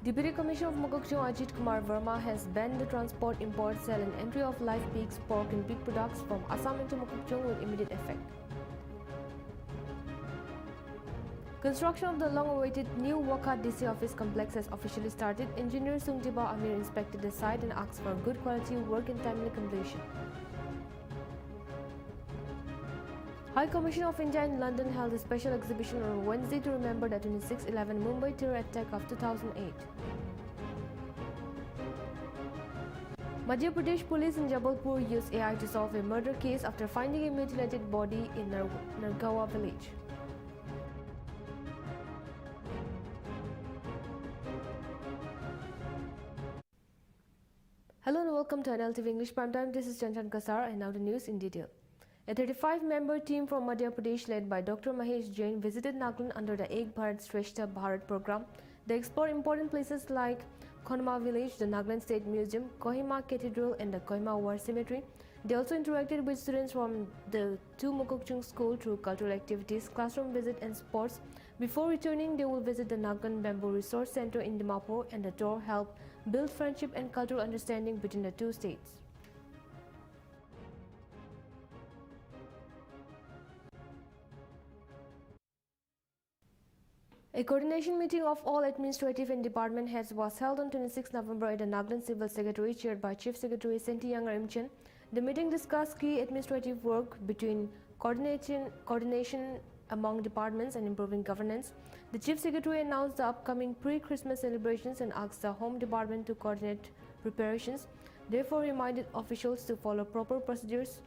Deputy Commissioner of Mokokchung Ajit Kumar Verma has banned the transport, import, sale and entry of live pigs, pork and pig products from Assam into Mokokchung with immediate effect. Construction of the long-awaited new Waka DC office complex has officially started. Engineer Sungtiba Amir inspected the site and asked for good quality work and timely completion. High Commission of India in London held a special exhibition on Wednesday to remember the 26/11 Mumbai terror attack of 2008. Madhya Pradesh police in Jabalpur used AI to solve a murder case after finding a mutilated body in Nargawa village. Hello and welcome to Nltv English Primetime. This is Chanchan Kasar and now the news in detail. A 35-member team from Madhya Pradesh led by Dr. Mahesh Jain visited Nagaland under the Ek Bharat Shrestha Bharat program. They explored important places like Khonma village, the Nagaland State Museum, Kohima Cathedral and the Kohima War Cemetery. They also interacted with students from the two Mokokchung school through cultural activities, classroom visit and sports. Before returning, they will visit the Nagaland Bamboo Resource Center in Dimapur, and the tour helped build friendship and cultural understanding between the two states. A coordination meeting of all administrative and department heads was held on 26 November at the Nagaland Civil Secretary chaired by Chief Secretary Senti Younger Imchen. The meeting discussed key administrative work between coordination among departments and improving governance. The Chief Secretary announced the upcoming pre-Christmas celebrations and asked the Home Department to coordinate preparations. Therefore, reminded officials to follow proper procedures,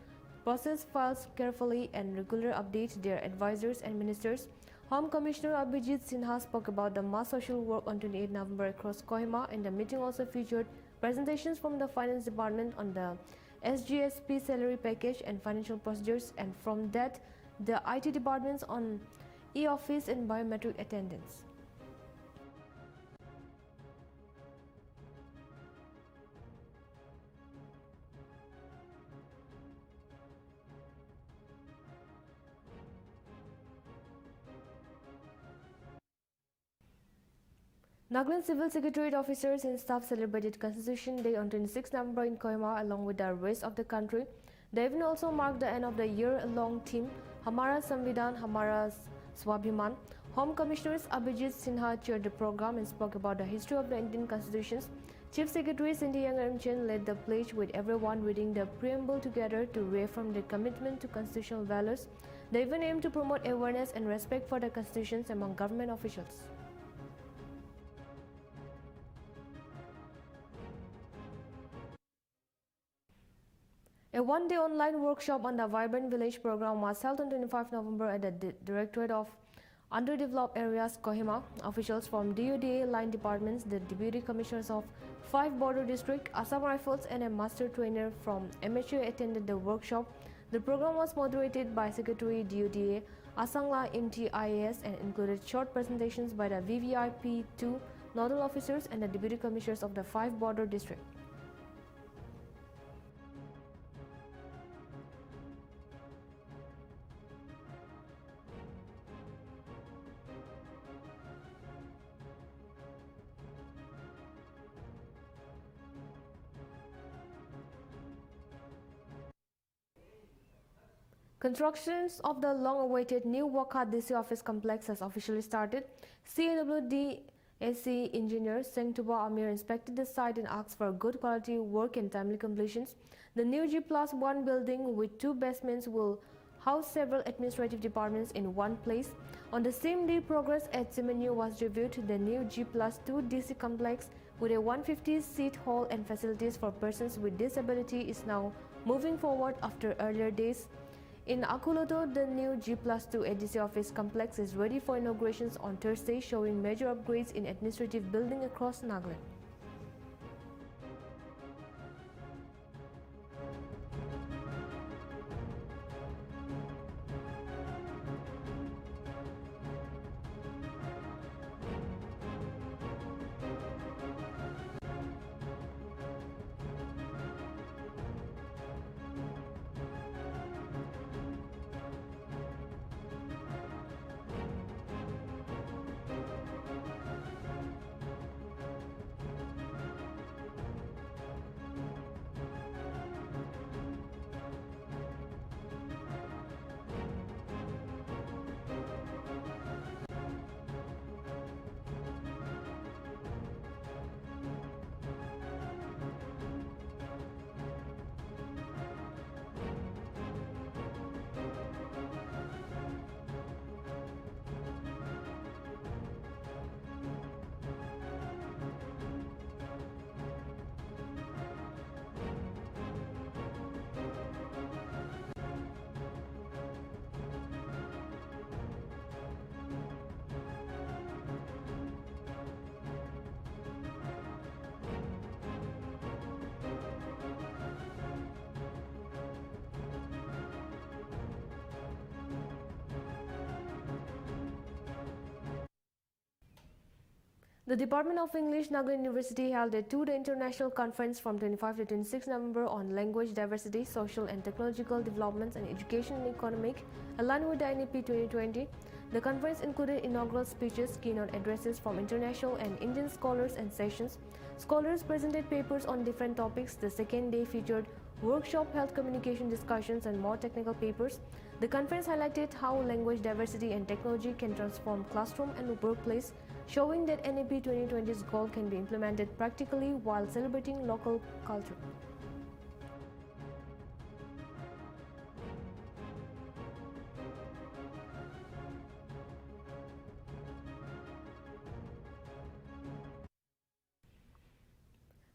process files carefully and regularly update their advisors and ministers. Home Commissioner Abhijit Sinha spoke about the mass social work on 28 November across Kohima, and the meeting also featured presentations from the Finance Department on the SGSP salary package and financial procedures, and from that, the IT departments on e-office and biometric attendance. Nagaland Civil Secretariat officers and staff celebrated Constitution Day on 26 November in Kohima along with the rest of the country. The event also marked the end of the year-long theme Hamara Samvidhan, Hamara Swabhiman. Home Commissioners Abhijit Sinha chaired the program and spoke about the history of the Indian Constitutions. Chief Secretary Senti Younger Imchen led the pledge with everyone reading the preamble together to reaffirm their commitment to constitutional values. The event aimed to promote awareness and respect for the constitutions among government officials. A one-day online workshop on the Vibrant Village program was held on 25 November at the Directorate of Underdeveloped Areas, Kohima. Officials from DODA line departments, the Deputy Commissioners of 5 border districts, Assam Rifles and a master trainer from MHA attended the workshop. The program was moderated by Secretary DODA, Asangla MTIAS, and included short presentations by the VVIP2 nodal officers and the Deputy Commissioners of the 5 border districts. Constructions of the long-awaited new Waka DC office complex has officially started. CNWD SC engineer Sengtuba Amir inspected the site and asked for good quality work and timely completions. The new G+1 building with 2 basements will house several administrative departments in one place. On the same day, progress at Semenyu was reviewed. The new G+2 DC complex with a 150-seat hall and facilities for persons with disability is now moving forward after earlier days. In Akuloto, the new G+2 ADC office complex is ready for inaugurations on Thursday, showing major upgrades in administrative building across Nagaland. The Department of English, Nagaland University held a two-day international conference from 25 to 26 November on language diversity, social and technological developments and education and economic, aligned with the NEP 2020. The conference included inaugural speeches, keynote addresses from international and Indian scholars and sessions. Scholars presented papers on different topics. The second day featured workshop, health communication discussions and more technical papers. The conference highlighted how language diversity and technology can transform classroom and workplace, showing that NEP 2020's goal can be implemented practically while celebrating local culture.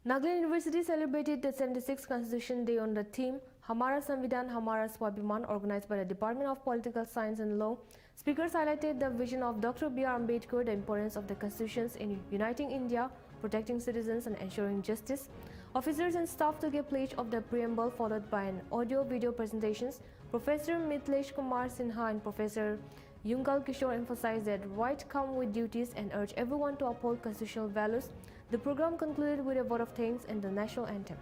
Nagaland University celebrated the 76th Constitution Day on the theme Hamara Samvidhan Hamara Swabhiman, organized by the Department of Political Science and Law. Speakers highlighted the vision of Dr. B.R. Ambedkar, the importance of the constitutions in uniting India, protecting citizens and ensuring justice. Officers and staff took a pledge of the preamble followed by an audio-video presentations. Professor Mitlesh Kumar Sinha and Professor Yungal Kishore emphasized that right come with duties and urged everyone to uphold constitutional values. The program concluded with a vote of thanks and the national anthem.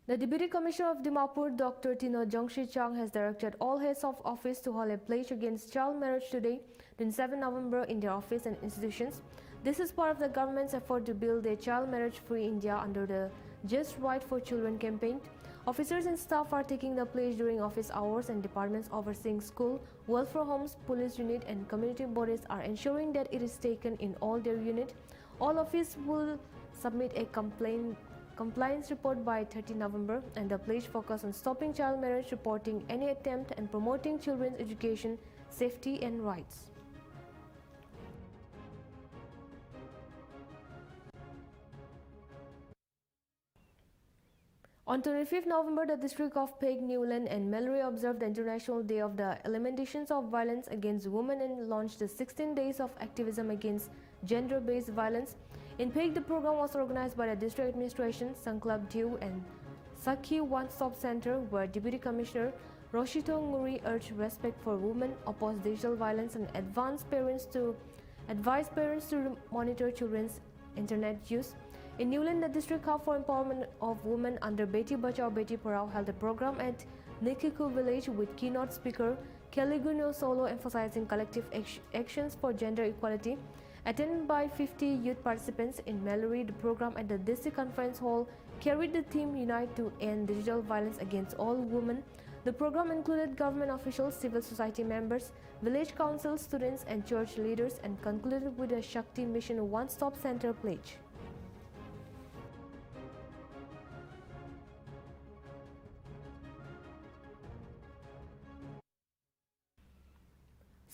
The Deputy Commissioner of Dimapur, Dr. Tino Jongshi Chang, has directed all heads of office to hold a pledge against child marriage today, 27 November, in their office and institutions. This is part of the government's effort to build a child marriage-free India under the Just Right for Children campaign. Officers and staff are taking the pledge during office hours, and departments overseeing school, welfare homes, police unit and community bodies are ensuring that it is taken in all their unit. All offices will submit a compliance report by 30 November, and the pledge focuses on stopping child marriage, reporting any attempt and promoting children's education, safety and rights. On 25th November, the district of Peg, Newland and Mallory observed the International Day of the Elimination of Violence Against Women and launched the 16 Days of Activism Against Gender-Based Violence. In Peg, the program was organized by the District Administration, Sanklab Dew and Sakhi One-Stop Center, where Deputy Commissioner Roshito Nguri urged respect for women, opposed digital violence and advise parents to monitor children's internet use. In Newland, the District Hub for Empowerment of Women under Beti Bachao Beti Parao held a program at Nikiku village with keynote speaker Kelly Guno Solo emphasizing collective actions for gender equality. Attended by 50 youth participants in Mallory, the program at the District Conference Hall carried the theme Unite to End Digital Violence Against All Women. The program included government officials, civil society members, village councils, students and church leaders, and concluded with a Shakti Mission One-Stop Center pledge.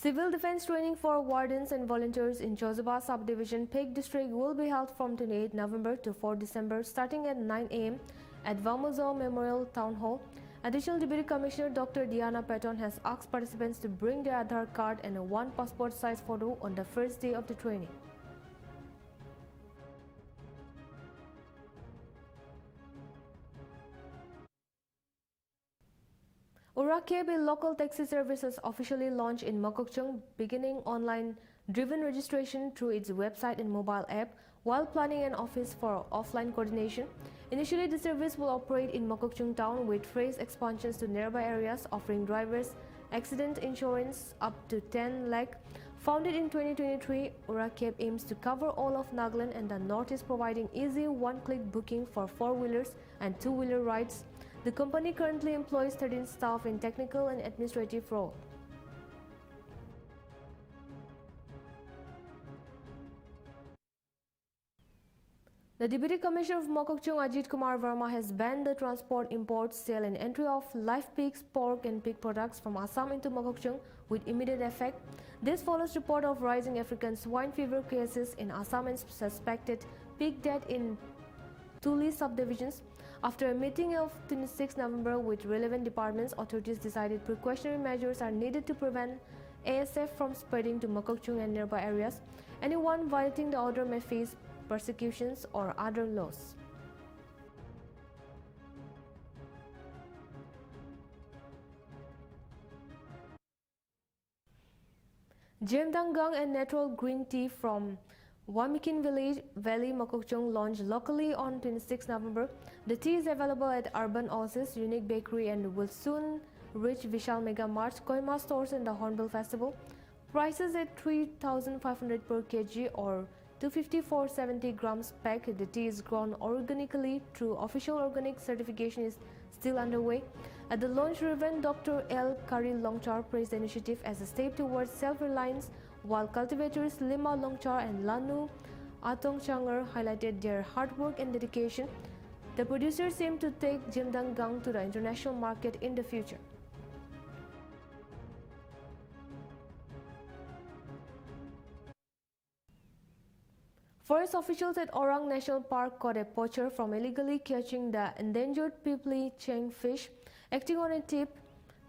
Civil defense training for wardens and volunteers in Josaba subdivision, Peg district will be held from 28 November to 4 December starting at 9 am at Vamuzao Memorial Town Hall. Additional Deputy Commissioner Dr. Diana Patton has asked participants to bring their Aadhaar card and a one passport size photo on the first day of the training. Urakeb, local taxi services officially launched in Mokokchung, beginning online-driven registration through its website and mobile app, while planning an office for offline coordination. Initially, the service will operate in Mokokchung town with phased expansions to nearby areas, offering drivers accident insurance up to 10 lakh. Founded in 2023, Urakeb aims to cover all of Nagaland and the Northeast, providing easy one-click booking for four-wheelers and two-wheeler rides. The company currently employs 13 staff in technical and administrative roles. The Deputy Commissioner of Mokokchung, Ajit Kumar Verma, has banned the transport, import, sale and entry of live pigs, pork and pig products from Assam into Mokokchung with immediate effect. This follows report of rising African swine fever cases in Assam and suspected pig death in Tuli subdivisions. After a meeting of 26 November with relevant departments, authorities decided precautionary measures are needed to prevent ASF from spreading to Mokokchung and nearby areas. Anyone violating the order may face persecutions or other laws. Jemdangang and natural green tea from Wamikin Valley, Mokokchung launched locally on 26 November. The tea is available at Urban Oasis, Unique Bakery and will soon reach Vishal Mega Mart, Kohima stores in the Hornbill Festival. Prices at 3,500 per kg or 250 for 70 grams pack. The tea is grown organically through official organic certification is still underway. At the launch, Reverend Dr. L. Kari Longchar praised the initiative as a step towards self-reliance, while cultivators Lima Longchar and Lanu Atongchanger highlighted their hard work and dedication. The producers aim to take Jemdangang to the international market in the future. Forest officials at Orang National Park caught a poacher from illegally catching the endangered Pipli Cheng fish. Acting on a tip,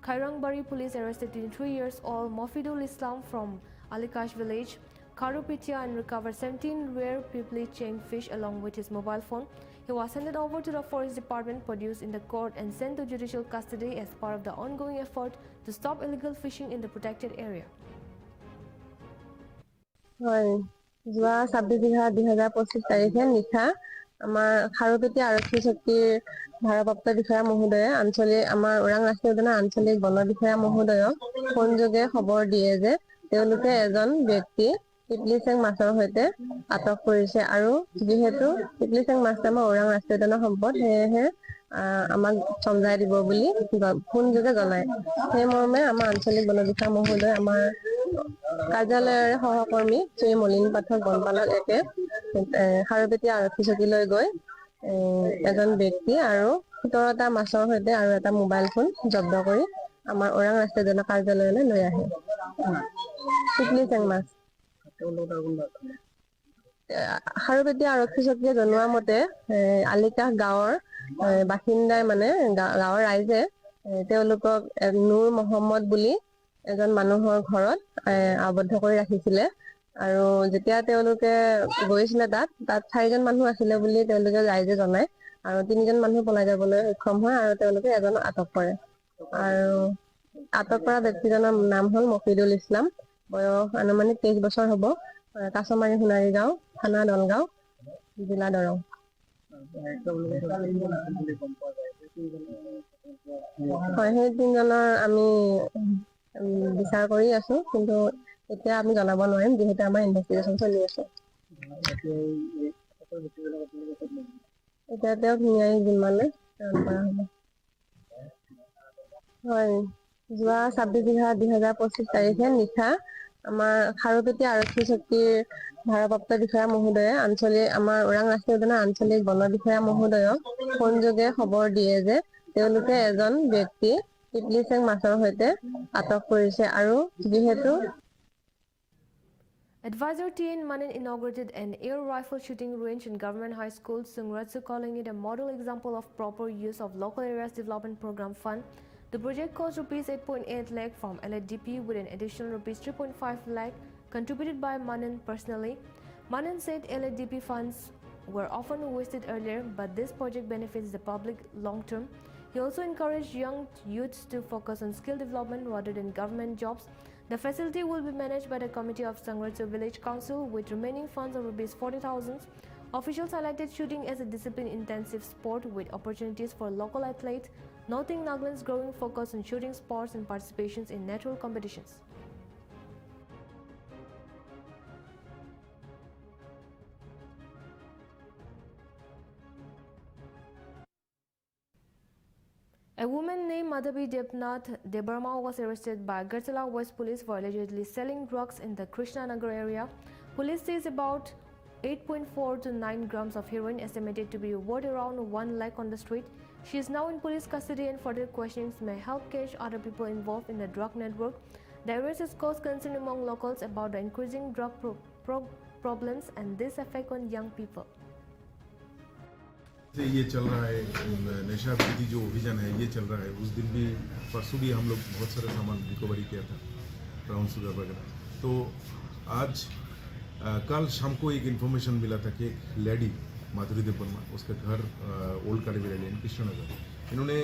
Kairangbari police arrested 23 years old Mofidul Islam from Alikash village, Karupitia, and recovered 17 rare Pipli Cheng fish along with his mobile phone. He was handed over to the Forest Department, produced in the court, and sent to judicial custody as part of the ongoing effort to stop illegal fishing in the protected area. যোৱা 26/10/2025 তাৰিখে নিশা আমাৰ খাৰুপেটীয়া আৰক্ষী চকীৰ ভাৰপ্ৰাপ্ত বিষয়া মহোদয়ে আমাৰ ওৰাং ৰাষ্ট্ৰীয় উদ্যানৰ আঞ্চলিক বন বিষয়া মহোদয়ক ফোনযোগে খবৰ দিয়ে যে তেওঁলোকে এজন ব্যক্তি পিপলি চেং মাছৰ সৈতে আটক কৰিছে আৰু যিহেতু পিপলি চেং মাছটো আমাৰ ওৰাং ৰাষ্ট্ৰীয় উদ্যানৰ সম্পদ সেয়েহে আমাক চমজাই দিব বুলি ফোনযোগে জনায়। সেই মৰ্মে আমাৰ আঞ্চলিক বন বিষয়া মহোদয় আমাৰ কাৰ্যালয়ৰ সহকৰ্মী শ্ৰী মলিন পাঠক বনপালক একে খাৰুপেটীয়া আৰক্ষী চকীলৈ গৈ এজন ব্যক্তি আৰু 17টা মাছৰ সৈতে আৰু এটা মোবাইল ফোন জব্দ কৰি আমাৰ ওৰাং ৰাষ্ট্ৰীয় উদ্যানৰ কাৰ্যালয়লৈ লৈ আহে। পিপলি চেং মাছ খাৰুপেটীয়া আৰক্ষী চকীয়ে জনোৱা মতে আলিকাহ গাঁৱৰ বাসিন্দাই গাঁৱৰ ৰাইজে তেওঁলোকক নুৰ মহম্মদ বুলি এজন মানুহৰ ঘৰত আবদ্ধ কৰি ৰাখিছিলে আৰু যেতিয়া তেওঁলোকে গৈছিলে তাত 4জন মানুহ আছিলে বুলি তেওঁলোকে ৰাইজে জনায় আৰু 3জন মানুহ পলাই যাবলৈ সক্ষম হয় আৰু তেওঁলোকে এজন আটক কৰে আৰু আটক কৰা ব্যক্তিজনৰ নাম হ'ল মফিদুল ইছলাম, বয়স আনুমানিক 23 বছৰ হ'ব, কাছমাৰী সোণাৰী গাঁও, থানা দলগাঁও, জিলা দৰং। হয়, সেই 3জনৰ আমি বিচাৰ কৰি আছো, কিন্তু এতিয়া আমি জনাব নোৱাৰিম যিহেতু আমাৰ ইনভেষ্টিগেশ্যন চলি আছে। এতিয়া তেওঁক ন্যায়িক জিম্মালৈ প্ৰেৰণ কৰা হ'ব। হয়, যোৱা 26/10/2025 তাৰিখে নিশা আমাৰ খাৰুপেটীয়া আৰক্ষী চকীৰ ভাৰপ্ৰাপ্ত বিষয়া মহোদয়ে আমাৰ ওৰাং ৰাষ্ট্ৰীয় উদ্যানৰ আঞ্চলিক বন বিষয়া মহোদয়ক ফোনযোগে খবৰ দিয়ে যে তেওঁলোকে এজন ব্যক্তি পিপলি চেং মাছৰ সৈতে আটক কৰিছে আৰু যিহেতু Advisor TN Manin inaugurated an air rifle shooting range in Government High School, Sungratsu, calling it a model example of proper use of local areas development program fund. The project cost rupees 8.8 lakh from Nltv with an additional rupees 3.5 lakh contributed by Manin personally. Manin said Nltv funds were often wasted earlier, but this project benefits the public long term. He also encouraged young youths to focus on skill development rather than government jobs. The facility will be managed by the Committee of Sangratsu Village Council with remaining funds of rupees 40,000. Officials highlighted shooting as a discipline-intensive sport with opportunities for local athletes, noting Nagaland's growing focus on shooting sports and participations in natural competitions. A woman named Madhavi Debnath Debarma was arrested by Agartala West Police for allegedly selling drugs in the Krishnanagar area. Police says about 8.4 to 9 grams of heroin estimated to be worth around 1 lakh on the street. She is now in police custody and further questionings may help catch other people involved in the drug network. The arrest has caused concern among locals about the increasing drug problems and this effect on young people. ये चल रहा है नशा विरोधी जो अभियान है ये चल रहा है। उस दिन भी परसों भी हम लोग बहुत सारे सामान रिकवरी किया था, ब्राउन शुगर वगैरह। तो आज कल शाम को एक इन्फॉर्मेशन मिला था कि एक लेडी माधुरी देवर्मा, उसका घर ओल्ड कालीबेड़ा लेन कृष्णनगर, इन्होंने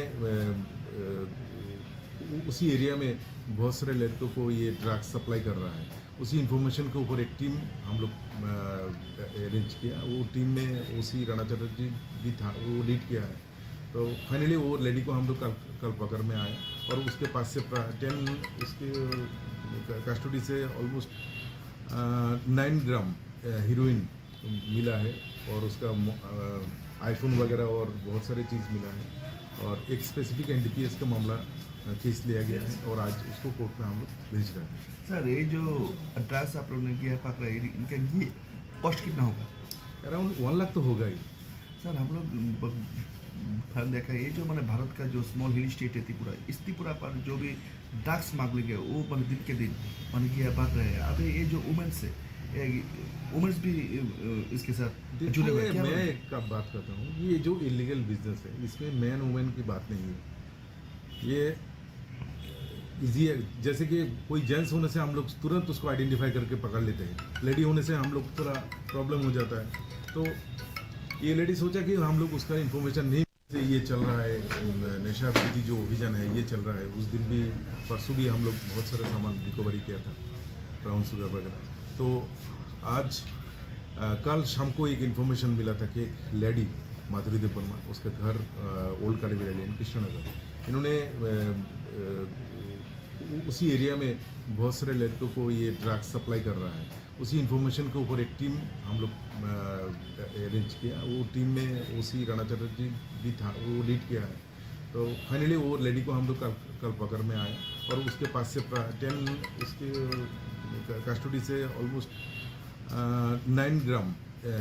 उसी एरिया में बहुत सारे लड़कों को ये ड्रग्स सप्लाई कर रहा है उसी इन्फॉर्मेशन के ऊपर एक टीम हम लोग अरेंज किया। वो टीम में ओसी राणा चटर्जी भी था, वो लीड किया है। तो फाइनली वो लेडी को हम लोग कल पकड़ में आए और उसके पास से 10 उसके कस्टडी से ऑलमोस्ट 9 ग्राम हीरोइन मिला है और उसका आईफोन वगैरह और बहुत सारे चीज़ मिला है और एक स्पेसिफिक एनडीपीएस का मामला केस लिया गया है और आज उसको कोर्ट में हम लोग भेज रहे हैं। सर ये जो ड्रग्स आप लोगों ने किया है पकड़ा, इनका ये कॉस्ट कितना होगा? अराउंड 1 लाख तो होगा ही। सर हम लोग फर्म देखा है, ये जो मैंने भारत का जो स्मॉल हिल स्टेट है त्रिपुरा, इस त्रिपुरा पर जो भी ड्रग्स स्मगलिंग है वो मैंने दिन के दिन मैंने किया बढ़ रहे हैं। अभी ये जो वुमेन्स है, वुमेन्स भी इसके साथ जुड़े हुए हैं। मैं एक का बात करता हूँ, ये जो इलीगल बिजनेस है इसमें मैन वुमेन की बात नहीं है। ये इजी है, जैसे कि कोई जेंट्स होने से हम लोग तुरंत उसको आइडेंटिफाई करके पकड़ लेते हैं, लेडी होने से हम लोग थोड़ा प्रॉब्लम हो जाता है। तो ये लेडी सोचा कि हम लोग उसका इन्फॉर्मेशन नहीं, ये चल रहा है नशा विरोधी जो अभियान है ये चल रहा है। उस दिन भी परसों भी हम लोग बहुत सारे सामान रिकवरी किया था, ब्राउन शुगर वगैरह। तो आज कल शाम को एक इन्फॉर्मेशन मिला था कि एक लेडी माधुरी देव वर्मा, उसका घर ओल्ड कालीविरा लेन कृष्णनगर, इन्होंने उसी एरिया में बहुत सारे लड़कों को ये ड्रग्स सप्लाई कर रहा है। उसी इन्फॉर्मेशन के ऊपर एक टीम हम लोग अरेंज किया। वो टीम में ओसी राणा चटर्जी भी था, वो लीड किया है। तो फाइनली वो लेडी को हम लोग कल पकड़ में आए और उसके पास से 10 उसके कस्टडी से ऑलमोस्ट 9 ग्राम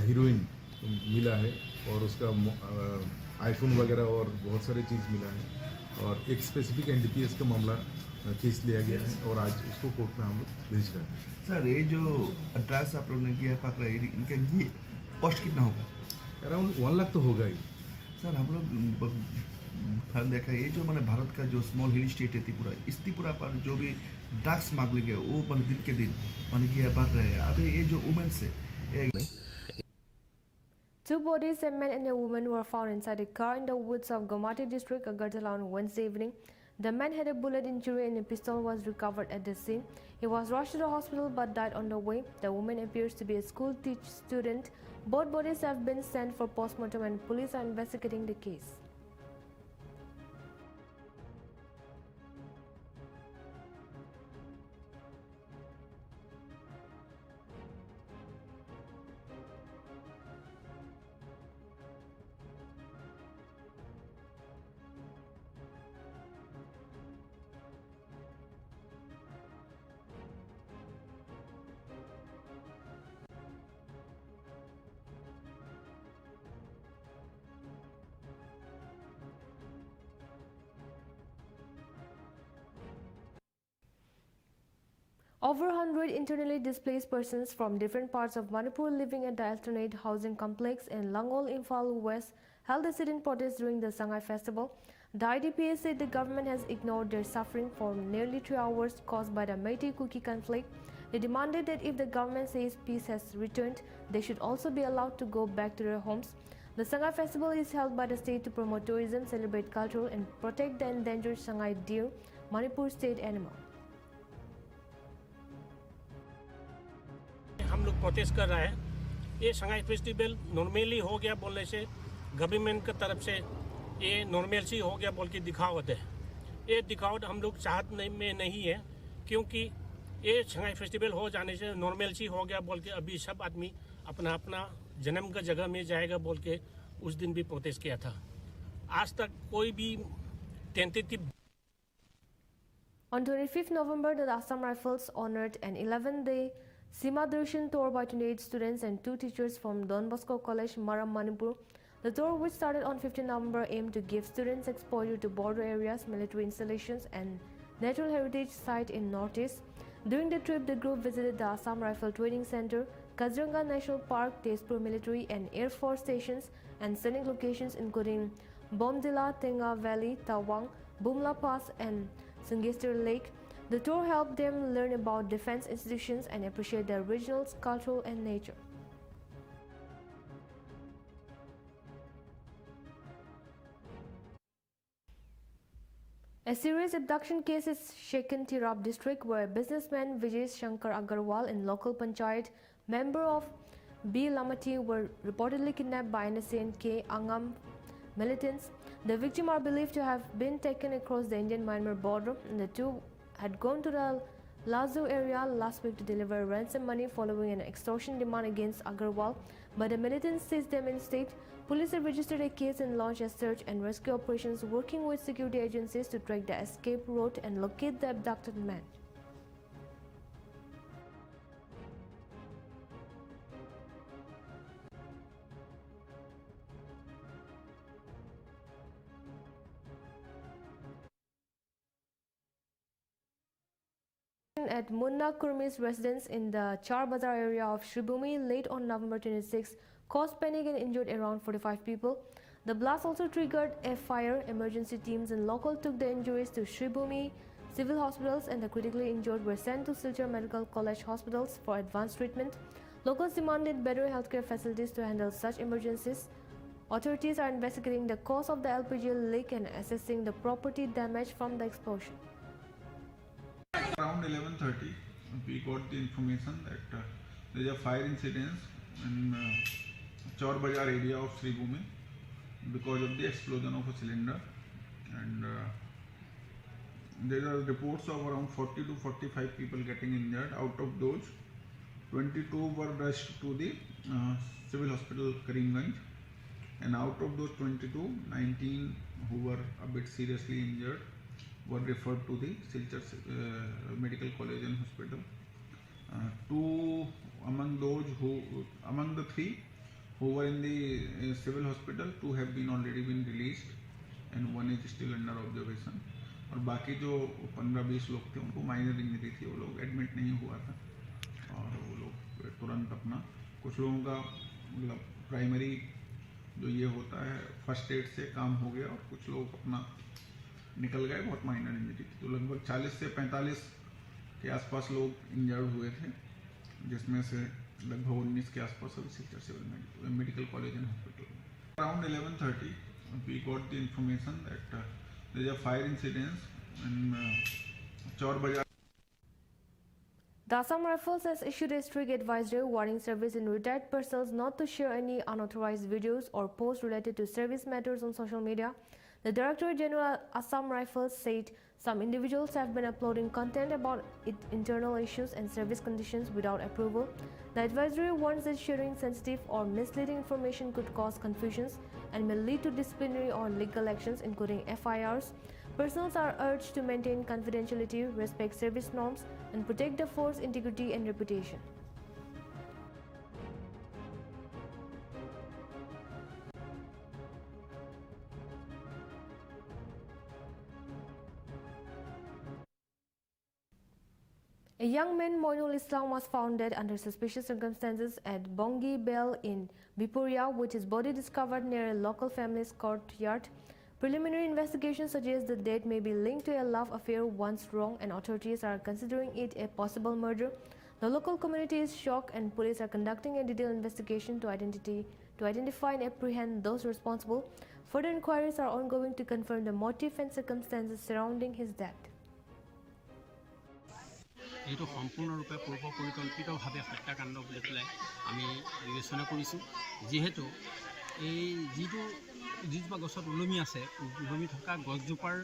हीरोइन मिला है और उसका आईफोन वगैरह और बहुत सारे चीज़ मिला है और एक स्पेसिफिक एनडीपीएस का मामला केस लिया गया है और आज उसको कोर्ट में हम लोग भेज रहे हैं। सर ये जो ड्रग्स आप लोगों ने किया है पकड़ा, इनका ये कॉस्ट कितना होगा? अराउंड 1 लाख तो होगा ही। सर हम लोग फर्म देखा है, ये जो मैंने भारत का जो स्मॉल हिल स्टेट है त्रिपुरा, इस त्रिपुरा पर जो भी ड्रग्स स्मगलिंग है वो मैंने दिन के दिन मैंने किया बढ़ रहे हैं। अभी ये जो वुमेन्स है, 2 bodies, a man and a woman, were found inside a car in the woods of Gomati district, Agartala, on Wednesday evening. The man had a bullet injury and a pistol was recovered at the scene. He was rushed to the hospital but died on the way. The woman appears to be a school student. Both bodies have been sent for postmortem and police are investigating the case. Over 100 internally displaced persons from different parts of Manipur living at the alternate housing complex in Langol, Imphal West held a sit-in protest during the Sangai festival. The IDPA said the government has ignored their suffering for nearly 3 hours caused by the Meitei-Kuki conflict. They demanded that if the government says peace has returned, they should also be allowed to go back to their homes. The Sangai festival is held by the state to promote tourism, celebrate culture and protect the endangered Sangai deer, Manipur state animal. हम लोग protest कर रहे हैं। ये Sangai festival normally हो गया बोलने से गवर्नमेंट की तरफ से ये नॉर्मल हो गया बोल के दिखावट है। ये दिखावट हम लोग चाहत में नहीं है, क्योंकि ये संगाई फेस्टिवल हो जाने से नॉर्मल हो गया बोल के अभी सब आदमी अपना अपना जन्म का जगह में जाएगा बोल के उस दिन भी प्रोटेस्ट किया था। आज तक कोई भी tentative. On 25th November, the Assam Rifles honored an 11-day Sima Darshan tour by 28 students and 2 teachers from Don Bosco College, Maram, Manipur. The tour, which started on 15 November, aimed to give students exposure to border areas, military installations and natural heritage sites in Northeast. During the trip, the group visited the Assam Rifle Training Center, Kaziranga National Park, Tezpur Military and Air Force stations and scenic locations including Bomdila, Tenga Valley, Tawang, Bumla Pass and Sungester Lake. The tour helped them learn about defense institutions and appreciate their regional culture and nature. A serious abduction case is shaken Tirap district where businessman Vijay Shankar Agarwal and local panchayat member of B. Lamati were reportedly kidnapped by innocent K. Angam militants. The victims are believed to have been taken across the Indian-Myanmar border, and the two had gone to the Lazo area last week to deliver ransom money following an extortion demand against Agarwal, but the militants seized them instead. Police have registered a case and launched a search and rescue operations working with security agencies to track the escape route and locate the abducted man. At Munna Kurmi's residence in the Char Bazar area of Shribhumi late on November 26 caused panic and injured around 45 people. The blast also triggered a fire. Emergency teams and local took the injuries to Shribhumi civil hospitals, and the critically injured were sent to Silchar Medical College hospitals for advanced treatment. Locals demanded better healthcare facilities to handle such emergencies. Authorities are investigating the cause of the LPG leak and assessing the property damage from the explosion. Around 11:30, we got the information that there is a fire incident in Chor Bazar area of Sribhumi because of the explosion of a cylinder, and there are reports of around 40 to 45 people getting injured. Out of those, 22 were rushed to the civil hospital Karimganj, and out of those 22, 19 who were a bit seriously injured were referred to the Silchar Medical College and Hospital. Two among the three who were in the civil hospital, two have already been released and one is still under observation. और बाकी जो 15-20 लोग थे उनको minor injury थी, वो लोग admit नहीं हुआ था और वो लोग तुरंत अपना, कुछ लोगों का मतलब प्राइमरी जो ये होता है फर्स्ट एड से काम हो गया और कुछ लोग अपना निकल गए, बहुत माइनर इंजरी थी। तो लगभग 40 से 45 के आसपास लोग इंजर्ड हुए थे, जिसमें से लगभग 19 के आसपास अभी Silchar civil medical college and hospital. Around 11:30 we got the information that there is a fire incident in Chaur Bazar. The Assam Rifles has issued a strict advisory warning service in retired personnel not to share any unauthorized videos or posts related to service matters on social media. The Director General Assam Rifles said some individuals have been uploading content about internal issues and service conditions without approval. The advisory warns that sharing sensitive or misleading information could cause confusions and may lead to disciplinary or legal actions, including FIRs. Personnel are urged to maintain confidentiality, respect service norms, and protect the force's integrity and reputation. A young man, Moinul Islam, was found dead under suspicious circumstances at Bongi Bell in Bipuria, with his body discovered near a local family's courtyard. Preliminary investigation suggests the death may be linked to a love affair once wrong, and authorities are considering it a possible murder. The local community is shocked, and police are conducting a detailed investigation to identify and apprehend those responsible. Further inquiries are ongoing to confirm the motive and circumstances surrounding his death. এইটো সম্পূৰ্ণৰূপে পূৰ্ব পৰিকল্পিতভাৱে হত্যাকাণ্ড বুলি পেলাই আমি বিবেচনা কৰিছোঁ, যিহেতু এই যিজোপা গছত ওলমি আছে, ওলমি থকা গছজোপাৰ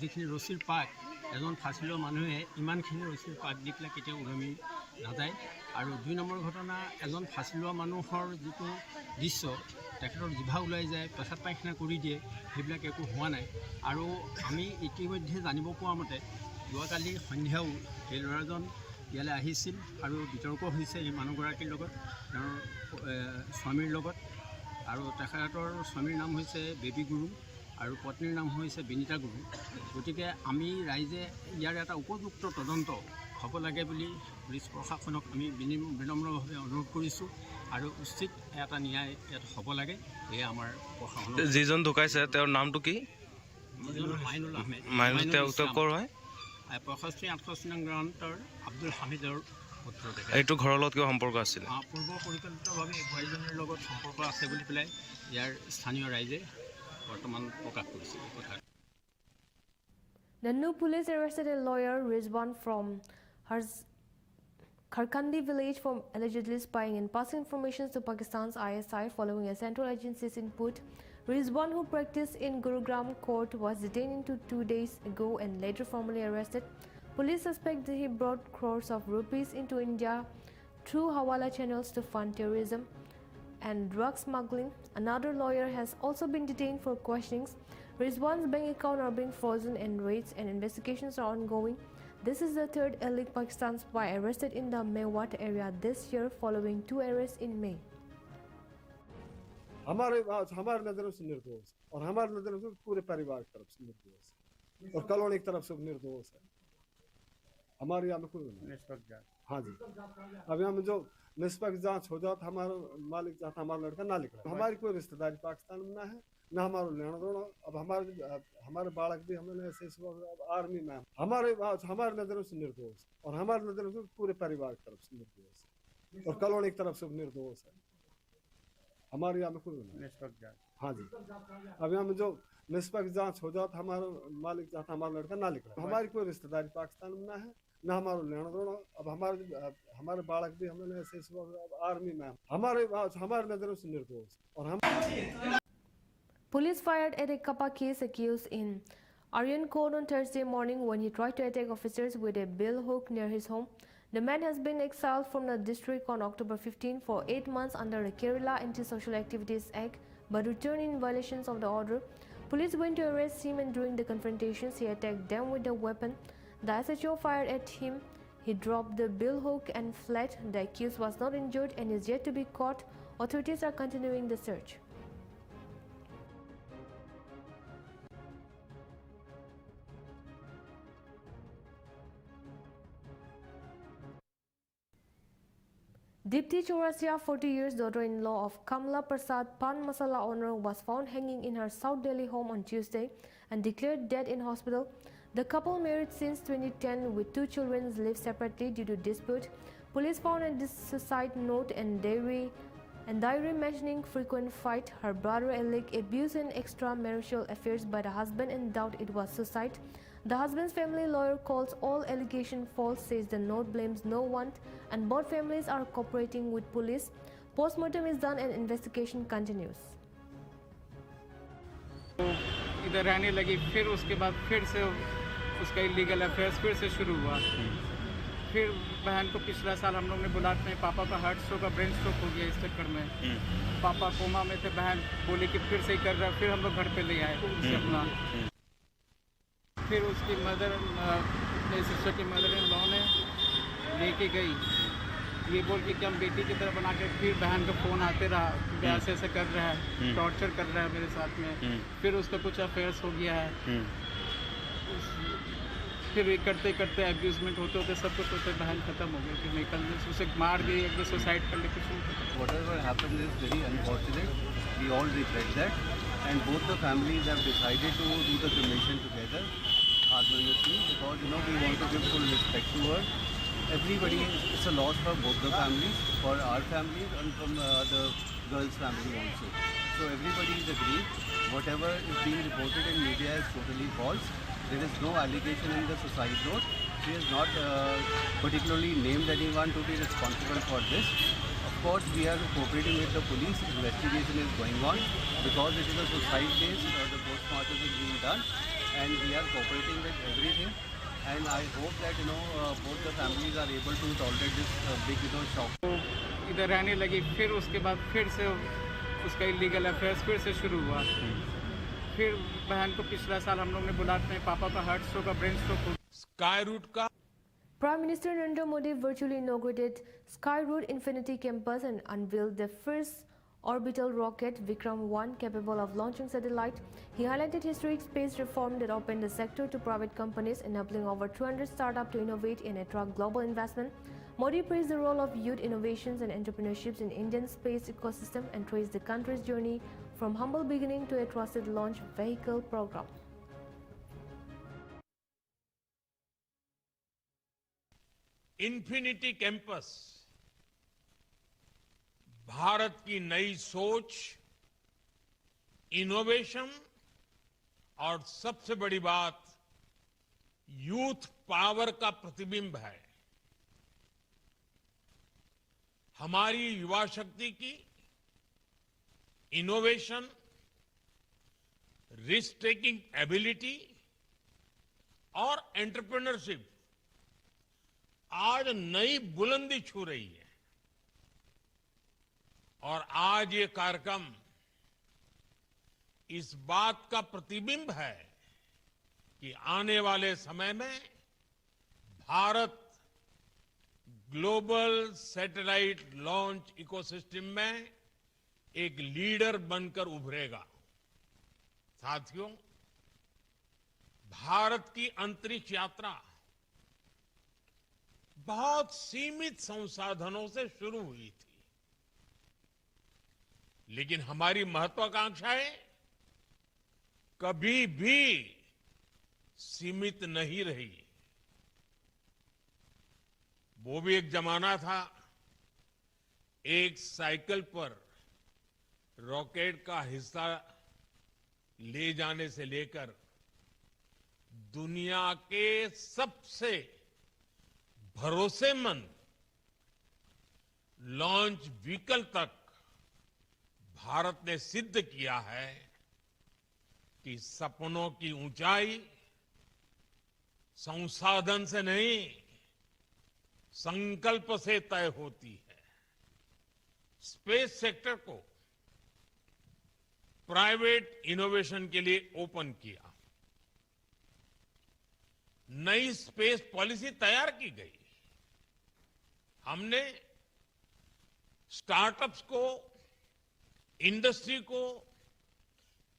যিখিনি ৰছীৰ পাত, এজন ফাঁচি লোৱা মানুহে ইমানখিনি ৰছীৰ পাত দি পেলাই কেতিয়াও ওলমি নাযায়। আৰু 2 নম্বৰ ঘটনা, এজন ফাঁচি লোৱা মানুহৰ যিটো দৃশ্য, তেখেতৰ জিভা ওলাই যায়, পেচাব পায়খানা কৰি দিয়ে, সেইবিলাক একো হোৱা নাই। আৰু আমি ইতিমধ্যে জানিব পোৱা মতে যোৱাকালি সন্ধিয়াও এই ল'ৰাজন ইয়ালৈ আহিছিল আৰু বিতৰ্ক হৈছে এই মানুহগৰাকীৰ লগত, তেওঁৰ স্বামীৰ লগত। আৰু তেখেতৰ স্বামীৰ নাম হৈছে বেবী গুৰু আৰু পত্নীৰ নাম হৈছে বিনীতা গুৰু। গতিকে আমি ৰাইজে ইয়াৰ এটা উপযুক্ত তদন্ত হ'ব লাগে বুলি পুলিচ প্ৰশাসনক আমি বিনম্ৰভাৱে অনুৰোধ কৰিছোঁ আৰু উচিত এটা ন্যায় ইয়াত হ'ব লাগে, এয়া আমাৰ প্ৰশাসন। যিজন ঢুকাইছে তেওঁৰ নামটো কি? মাইনুল আহমেদ। ক'ৰ হয়? 65-68 নং গ্ৰান্টৰ আব্দুল হামিদৰ পুত্ৰ। এইটো ঘৰৰ লগত কিবা সম্পৰ্ক আছিল? পূৰ্ব পৰিকল্পিতভাৱে এই বোৱাৰীজনীৰ লগত সম্পৰ্ক আছে বুলি পেলাই ইয়াৰ স্থানীয় ৰাইজে বৰ্তমান প্ৰকাশ কৰিছে। Nannu police arrested a lawyer, Rizwan, from Kharkandi village for allegedly spying and passing information to Pakistan's ISI following a central agency's input. Rizwan, who practiced in Gurugram court, was detained 2 days ago and later formally arrested. Police suspect that he brought crores of rupees into India through Hawala channels to fund terrorism and drug smuggling. Another lawyer has also been detained for questionings. Rizwan's bank account are being frozen and raids and investigations are ongoing. This is the third elite Pakistan spy arrested in the Mewat area this year following 2 arrests in May. हमारे नजरों से निर्दोष और हमारे नजरों से पूरे परिवार की तरफ से निर्दोष और कॉलोनी की तरफ से निर्दोष है। हमारे यहाँ में कोई निष्पक्ष जांच, हाँ जी, अब यहाँ में जो निष्पक्ष जांच हो जाता, हमारा मालिक चाहता हमारा लड़का ना लिखा, हमारी कोई रिश्तेदारी पाकिस्तान में ना है, ना हमारा लेना देना। अब हमारे बालक भी हमने ऐसे आर्मी में, हमारे नजरों से निर्दोष और हमारे नजरों से पूरे परिवार की तरफ से निर्दोष और कॉलोनी की तरफ से निर्दोष है। हमारे यहाँ में कोई निष्पक्ष जांच, हाँ जी, अब यहाँ में जो निष्पक्ष जांच हो जाता, हमारा मालिक चाहता हमारा लड़का ना लिखा, हमारी कोई रिश्तेदारी पाकिस्तान में ना है, ना हमारा लेना देना। अब हमारे बालक भी हमने ऐसे आर्मी में, हमारे नजरों से निर्दोष और हम। Police fired at a Kappa case accused in Aryan Court on Thursday morning when he tried to attack officers with a bill hook near his home. The man has been exiled from the district on October 15 for 8 months under the Kerala Anti-Social Activities Act, but returned in violations of the order. Police went to arrest him and during the confrontations he attacked them with a weapon. The SHO fired at him. He dropped the bill hook and fled. The accused was not injured and is yet to be caught. Authorities are continuing the search. Dipti Chaurasia, 40 years daughter-in-law of Kamla Prasad, Pan Masala owner, was found hanging in her South Delhi home on Tuesday and declared dead in hospital. The couple, married since 2010 with 2 children, live separately due to dispute. Police found a suicide note and diary mentioning frequent fight. Her brother alleged abuse and extramarital affairs by the husband and doubt it was suicide. The husband's family lawyer calls all allegations false, says the note blames no one, and both families are cooperating with police. Postmortem is done and investigation continues. इधर रहने लगी, फिर उसके बाद फिर से उसका illegal affairs फिर से शुरू हुआ। फिर बहन को पिछला साल हम लोग ने बुला, अपने पापा का हार्ट स्ट्रोक का ब्रेन स्ट्रोक हो गया, इस चक्कर में पापा कोमा में थे। बहन बोली कि फिर से ही कर रहा है, फिर हम लोग घर पे ले आए उसे अपना। फिर उसकी मदर, मेरी सिस्टर की मदर इन लॉ ने लेके गई, ये बोल के कि हम बेटी की तरह बना के। फिर बहन का फ़ोन आते रहा कि ऐसे ऐसे कर रहा है, टॉर्चर कर रहा है मेरे साथ में। फिर उसका कुछ अफेयर्स हो गया है। फिर करते करते एब्यूजमेंट होते होते सब कुछ होते बहन ख़त्म हो गई। फिर निकल उसे मार दी, एक सुसाइड कर ले, कुछ नहीं। Whatever happened is very unfortunate. We all regret that, and both the families have decided to do the cremation together, harmoniously, because we want to give full respect to her. Everybody, it's a loss for both the families, for our families and from the girl's family also. So everybody is agreed. Whatever is being reported in media is totally false. There is no allegation in the suicide note. She has not particularly named anyone to be responsible for this. Of course, we are cooperating with the police. Investigation is going on because it is a suicide case. The postmortem is being done, and we are cooperating with everything. And I hope that both the families are able to tolerate this big shock. इधर रहने लगी, फिर उसके बाद फिर से उसका illegal affairs फिर से शुरू हुआ। फिर बहन को पिछला साल हम लोग ने बुला, अपने पापा का हार्ट स्ट्रोक का ब्रेन स्ट्रोक हो। स्काई रूट का Prime Minister Narendra Modi virtually inaugurated Skyroot Infinity Campus and unveiled the first orbital rocket Vikram 1 capable of launching satellite. He highlighted historic space reform that opened the sector to private companies, enabling over 200 startups to innovate and attract global investment. Modi praised the role of youth innovations and entrepreneurships in Indian space ecosystem and traced the country's journey from humble beginning to a trusted launch vehicle program. Infinity campus Bharat की नई सोच, innovation और सबसे बड़ी बात youth power का प्रतिबिंब है। हमारी युवा शक्ति की इनोवेशन, रिस्क टेकिंग एबिलिटी और एंटरप्रेन्योरशिप आज नई बुलंदी छू रही है। और आज ये कार्यक्रम इस बात का प्रतिबिंब है कि आने वाले समय में Bharat global satellite launch ecosystem में एक लीडर बनकर उभरेगा। साथियों, भारत की अंतरिक्ष यात्रा बहुत सीमित संसाधनों से शुरू हुई थी, लेकिन हमारी महत्वाकांक्षाएं कभी भी सीमित नहीं रही। वो भी एक जमाना था, एक साइकिल पर रॉकेट का हिस्सा ले जाने से लेकर दुनिया के सबसे भरोसेमंद लॉन्च व्हीकल तक भारत ने सिद्ध किया है कि सपनों की ऊंचाई संसाधन से नहीं, संकल्प से तय होती है। स्पेस सेक्टर को प्राइवेट इनोवेशन के लिए ओपन किया। नई स्पेस पॉलिसी तैयार की गई। हमने स्टार्टअप्स को, इंडस्ट्री को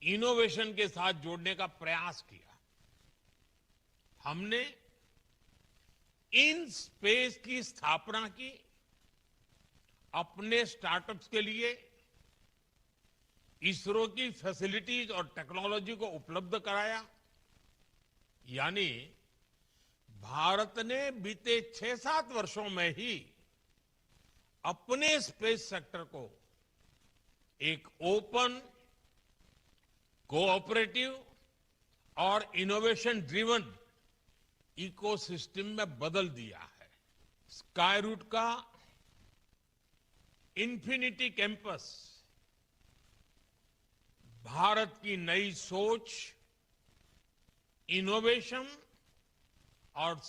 इनोवेशन के साथ जोड़ने का प्रयास किया। हमने इन स्पेस की स्थापना की, अपने स्टार्टअप्स के लिए इसरो की फैसिलिटीज और टेक्नोलॉजी को उपलब्ध कराया। यानी भारत ने बीते 6-7 वर्षों में ही अपने स्पेस सेक्टर को एक ओपन, कोऑपरेटिव और इनोवेशन ड्रिवन इकोसिस्टम में बदल दिया है। स्काई रूट का इंफिनिटी कैंपस भारत की नई सोच, इनोवेशन और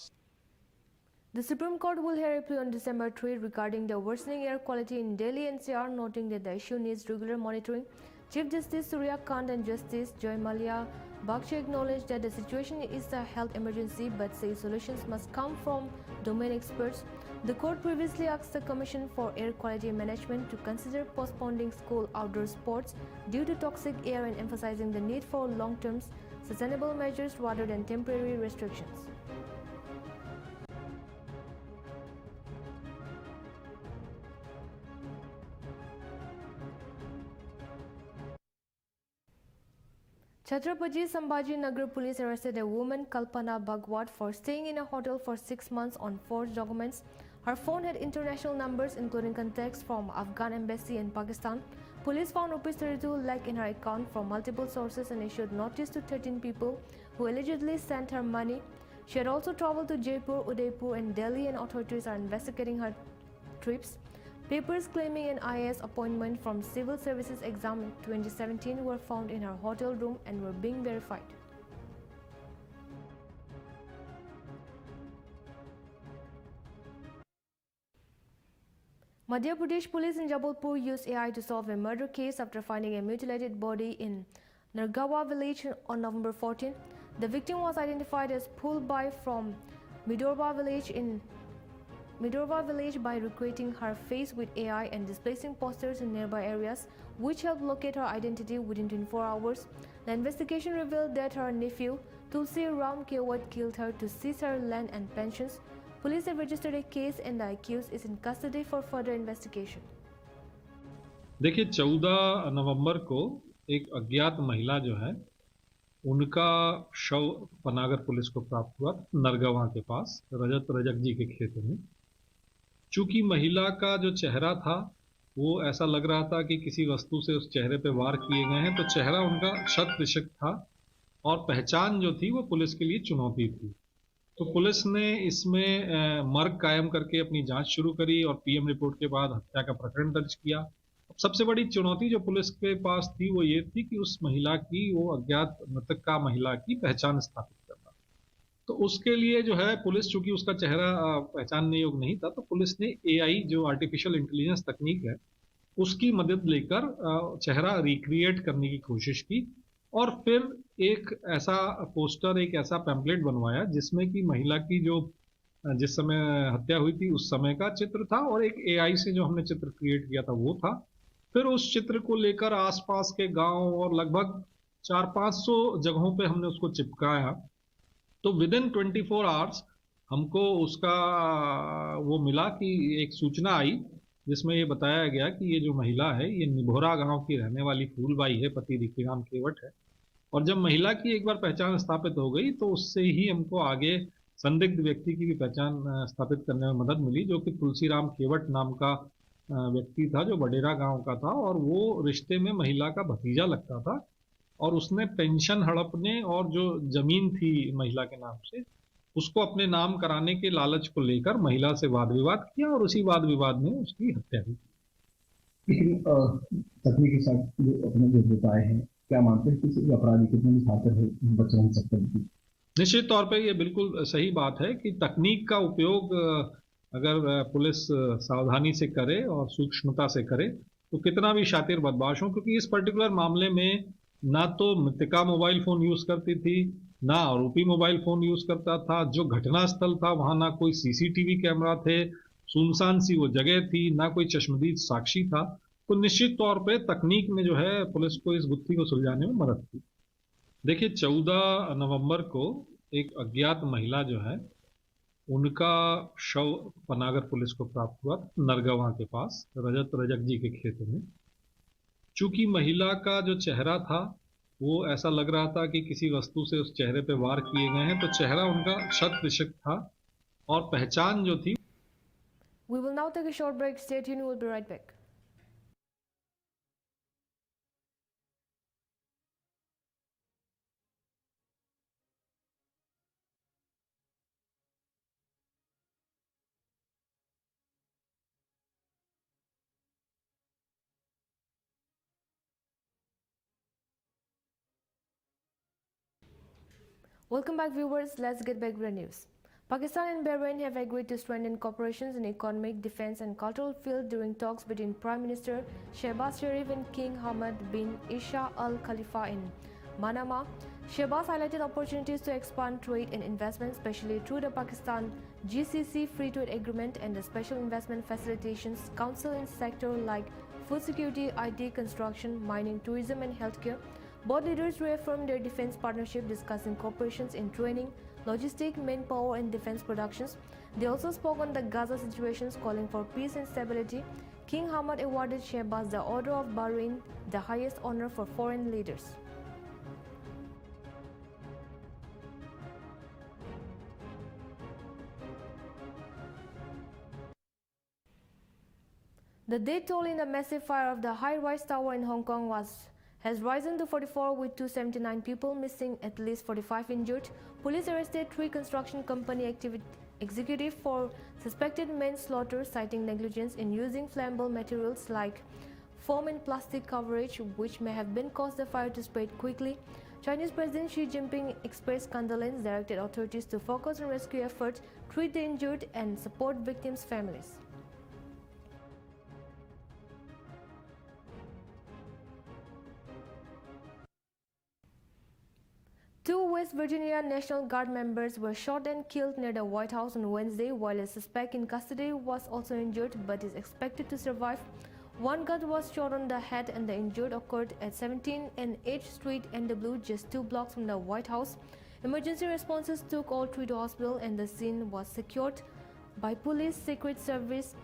The Supreme Court will hear appeal on December 3 regarding the worsening air quality in Delhi NCR, noting that the issue needs regular monitoring. Chief Justice Surya Kant and Justice Joy Malia Bagchi acknowledged that the situation is a health emergency but say solutions must come from domain experts. The court previously asked the Commission for Air Quality Management to consider postponing school outdoor sports due to toxic air and emphasizing the need for long-term sustainable measures rather than temporary restrictions. Chhatrapati Sambhaji Nagar police arrested a woman, Kalpana Bhagwat, for staying in a hotel for 6 months on forged documents. Her phone had international numbers, including contacts from Afghan embassy in Pakistan. Police found ₹32 lakh in her account from multiple sources and issued notice to 13 people who allegedly sent her money. She had also traveled to Jaipur, Udaipur, and Delhi, and authorities are investigating her trips. Papers claiming an IAS appointment from Civil Services exam in 2017 were found in her hotel room and were being verified. Madhya Pradesh police in Jabalpur used AI to solve a murder case after finding a mutilated body in Nargawa village on November 14. The victim was identified as Phulbai from Midorwa village by recreating her face with AI and displacing posters in nearby areas, which helped locate her identity within 24 hours. The investigation revealed that her nephew, Tulsi Ram Kewat, killed her to seize her land and pensions. Police have registered a case and the accused is in custody for further investigation. देखिए 14 नवंबर को एक अज्ञात महिला जो है उनका शव Panagar police को प्राप्त हुआ नरगवा के पास रजक जी के खेत में। चूंकि महिला का जो चेहरा था वो ऐसा लग रहा था कि किसी वस्तु से उस चेहरे पे वार किए गए हैं, तो चेहरा उनका 100% था और पहचान जो थी वो पुलिस के लिए चुनौती थी। तो पुलिस ने इसमें मर्ग कायम करके अपनी जांच शुरू करी और पीएम रिपोर्ट के बाद हत्या का प्रकरण दर्ज किया। अब सबसे बड़ी चुनौती जो पुलिस के पास थी वो ये थी कि उस महिला की, वो अज्ञात मृतका महिला की पहचान स्थापित करना। तो उसके लिए जो है पुलिस, चूंकि उसका चेहरा पहचानने योग्य नहीं था, तो पुलिस ने एआई जो आर्टिफिशियल इंटेलिजेंस तकनीक है उसकी मदद लेकर चेहरा रिक्रिएट करने की कोशिश की और फिर एक ऐसा पोस्टर, एक ऐसा पैम्पलेट बनवाया जिसमें कि महिला की जो जिस समय हत्या हुई थी उस समय का चित्र था और एक एआई से जो हमने चित्र क्रिएट किया था वो था। फिर उस चित्र को लेकर आसपास के गांव और लगभग 400-500 जगहों पे हमने उसको चिपकाया। तो विद इन 24 आवर्स हमको उसका वो मिला कि एक सूचना आई जिसमें ये बताया गया कि ये जो महिला है ये निभोरा गांव की रहने वाली फूलबाई है, पति रिखीराम केवट है। और जब महिला की एक बार पहचान स्थापित हो गई तो उससे ही हमको आगे संदिग्ध व्यक्ति की भी पहचान स्थापित करने में मदद मिली, जो कि तुलसीराम केवट नाम का व्यक्ति था जो बडेरा गांव का था और वो रिश्ते में महिला का भतीजा लगता था। और उसने पेंशन हड़पने और जो जमीन थी महिला के नाम से उसको अपने नाम कराने के लालच को लेकर महिला से वाद विवाद किया और उसी वाद विवाद में उसकी हत्या हुई। लेकिन तकनीक के साथ जो अपने जो बताए हैं, क्या मानते हैं किसी भी अपराधी कितने भी छात्र है बच नहीं सकते? निश्चित तौर पे ये बिल्कुल सही बात है कि तकनीक का उपयोग अगर पुलिस सावधानी से करे और सूक्ष्मता से करे तो कितना भी शातिर बदमाश हो, क्योंकि इस पर्टिकुलर मामले में ना तो मृतका मोबाइल फोन यूज करती थी, ना आरोपी मोबाइल फोन यूज करता था। जो घटनास्थल था वहां ना कोई सीसीटीवी कैमरा थे, सुनसान सी वो जगह थी, ना कोई चश्मदीद साक्षी था। तो निश्चित तौर पे तकनीक ने जो है पुलिस को इस गुत्थी को सुलझाने में मदद की। देखिए 14 नवंबर को एक अज्ञात महिला जो है उनका शव पनागर पुलिस को प्राप्त हुआ नरगवा के पास रजत रजक जी के खेत में। चूंकि महिला का जो चेहरा था वो ऐसा लग रहा था कि किसी वस्तु से उस चेहरे पे वार किए गए हैं, तो चेहरा उनका शत प्रतिशत था और पहचान जो थी। We will now take a short break. Stay tuned. We'll be right back. Welcome back, viewers. Let's get back to the news. Pakistan and Bahrain have agreed to strengthen cooperation in economic, defense and cultural fields during talks between Prime Minister Shehbaz Sharif and King Hamad bin Isa Al Khalifa in Manama. Shehbaz highlighted opportunities to expand trade and investment, especially through the Pakistan GCC Free Trade Agreement and the Special Investment Facilitation Council in sectors like food security, IT, construction, mining, tourism and healthcare. Both leaders reaffirmed their defense partnership, discussing cooperations in training, logistics, manpower and defense productions. They also spoke on the Gaza situations, calling for peace and stability. King Hamad awarded Shehbaz the Order of Bahrain, the highest honor for foreign leaders. The death toll in the massive fire of the high-rise tower in Hong Kong has risen to 44, with 279 people missing, at least 45 injured. Police arrested 3 construction company executives for suspected manslaughter, citing negligence in using flammable materials like foam and plastic coverage, which may have been caused the fire to spread quickly. Chinese President Xi Jinping expressed condolence, directed authorities to focus on rescue efforts, treat the injured, and support victims' families. Two West Virginia National Guard members were shot and killed near the White House on Wednesday, while a suspect in custody was also injured but is expected to survive. One guard was shot on the head and the injury occurred at 17 and 8th Street NW, just 2 blocks from the White House. Emergency responses took all 3 to hospital and the scene was secured by police, Secret Service,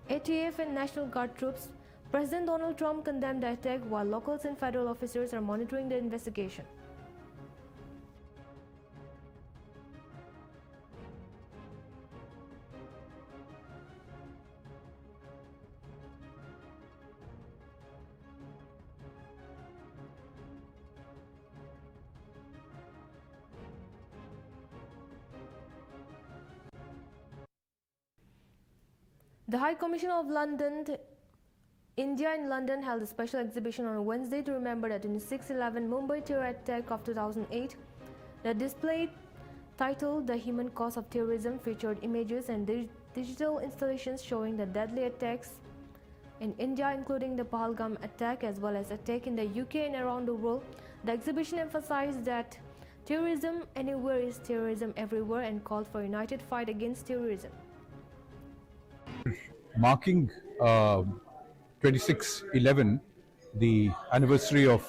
ATF and National Guard troops. President Donald Trump condemned the attack while locals and federal officers are monitoring the investigation. The High Commission of India in London held a special exhibition on Wednesday to remember the 26/11 Mumbai terror attack of 2008. The display, titled "The Human Cost of Terrorism," featured images and digital installations showing the deadly attacks in India, including the Pahalgam attack as well as attack in the UK and around the world. The exhibition emphasized that terrorism anywhere is terrorism everywhere and called for a united fight against terrorism. Marking 26/11, the anniversary of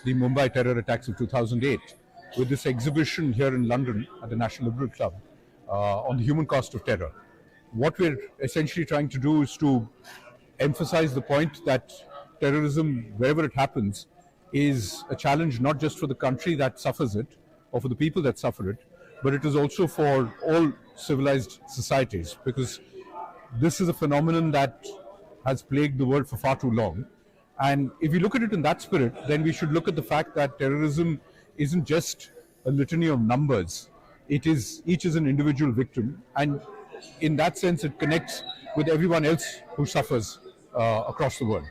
the Mumbai terror attacks of 2008, with this exhibition here in London at the National Liberal Club on the human cost of terror. What we're essentially trying to do is to emphasize the point that terrorism, wherever it happens, is a challenge not just for the country that suffers it or for the people that suffer it, but it is also for all civilized societies, because this is a phenomenon that has plagued the world for far too long. And if we look at it in that spirit, then we should look at the fact that terrorism isn't just a litany of numbers. It is, each is an individual victim, and in that sense it connects with everyone else who suffers across the world.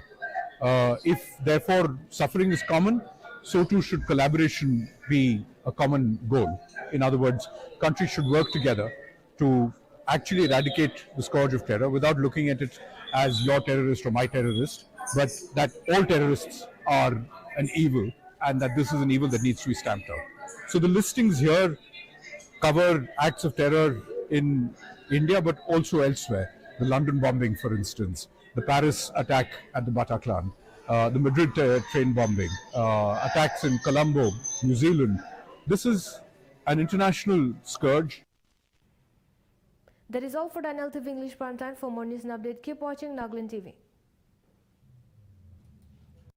If therefore suffering is common, so too should collaboration be a common goal. In other words, countries should work together to actually eradicate the scourge of terror without looking at it as your terrorist or my terrorist, but that all terrorists are an evil and that this is an evil that needs to be stamped out. So the listings here cover acts of terror in India but also elsewhere. The London bombing, for instance, the Paris attack at the Bataclan, the Madrid train bombing, attacks in Colombo, New Zealand. This is an international scourge. That is all for the Nltv English Primetime. For more news and update, keep watching Nltv.